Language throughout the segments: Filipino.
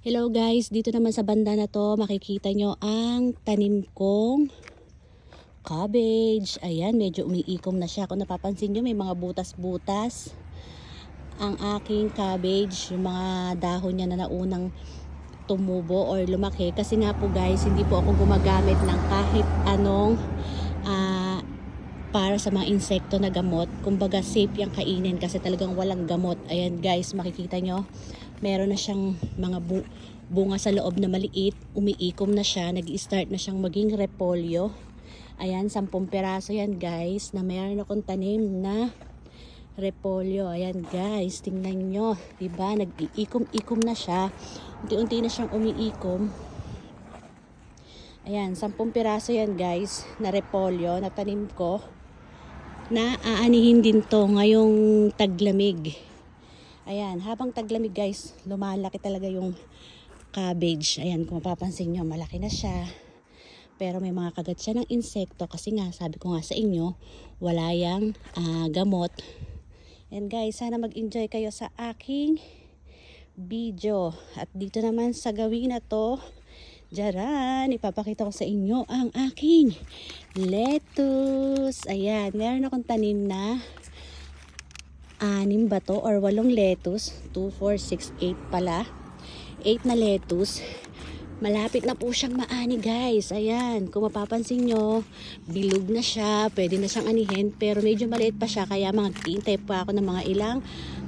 Hello guys, dito naman sa banda na to makikita nyo ang tanim kong cabbage. Ayan, medyo umiikom na siya. Kung napapansin nyo, may mga butas-butas ang aking cabbage. Yung mga dahon niya na naunang tumubo or lumaki. Kasi nga po guys, hindi po ako gumagamit ng kahit anong para sa mga insekto na gamot. Kumbaga safe yung kainin kasi talagang walang gamot. Ayan guys, makikita nyo, meron na siyang mga bunga sa loob na maliit. Umiikom na siya, nag-i-start na siyang maging repolyo. Ayan, 10 peraso yan guys, na meron akong tanim na repolyo. Ayan guys, tingnan nyo, diba, nag-iikom-ikom na siya, unti-unti na siyang umiikom. Ayan, 10 peraso yan guys na repolyo na tanim ko, na aanihin din to ngayong taglamig. Ayan, habang taglamig guys, lumalaki talaga yung cabbage. Ayan, kung mapapansin nyo, malaki na siya. Pero may mga kagat siya ng insekto kasi nga, sabi ko nga sa inyo, wala yang gamot. And guys, sana mag-enjoy kayo sa aking video. At dito naman sa gawin na to, diyan, ipapakita ko sa inyo ang aking lettuce. Ayan, meron akong tanim na 6 ba to or 8 lettuce. 2, 4, 6, 8 pala. 8 na lettuce. Malapit na po siyang maani guys. Ayan, kung mapapansin nyo, bilog na siya, pwede na siyang anihin, pero medyo maliit pa siya, kaya maghihintay pa ako ng mga ilang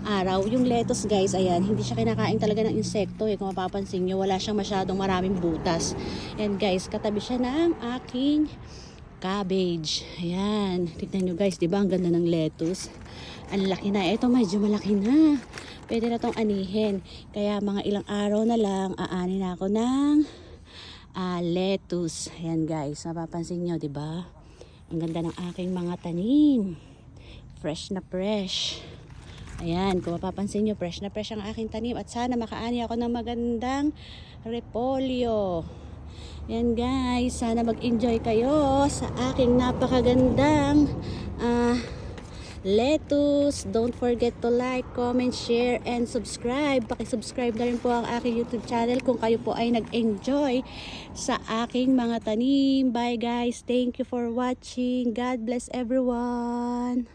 araw. Yung lettuce guys, ayan, hindi siya kinakain talaga ng insekto eh. Kung mapapansin nyo, wala siyang masyadong maraming butas. And guys, katabi siya ng aking cabbage. Ayan, tignan nyo guys, diba ang ganda ng lettuce? Ang laki na. Ito medyo malaki na. Pwede na tong anihin. Kaya mga ilang araw na lang, aanin na ako ng lettuce. Ayan guys, mapapansin nyo, diba? Ang ganda ng aking mga tanim. Fresh na fresh. Ayan, kung mapapansin nyo, fresh na fresh ang aking tanim. At sana makaani ako ng magandang repolyo. Ayan guys, sana mag-enjoy kayo sa aking napakagandang lettuce. Don't forget to like, comment, share, and subscribe. Paki-subscribe na rin po ang aking YouTube channel kung kayo po ay nag-enjoy sa aking mga tanim. Bye guys. Thank you for watching. God bless everyone.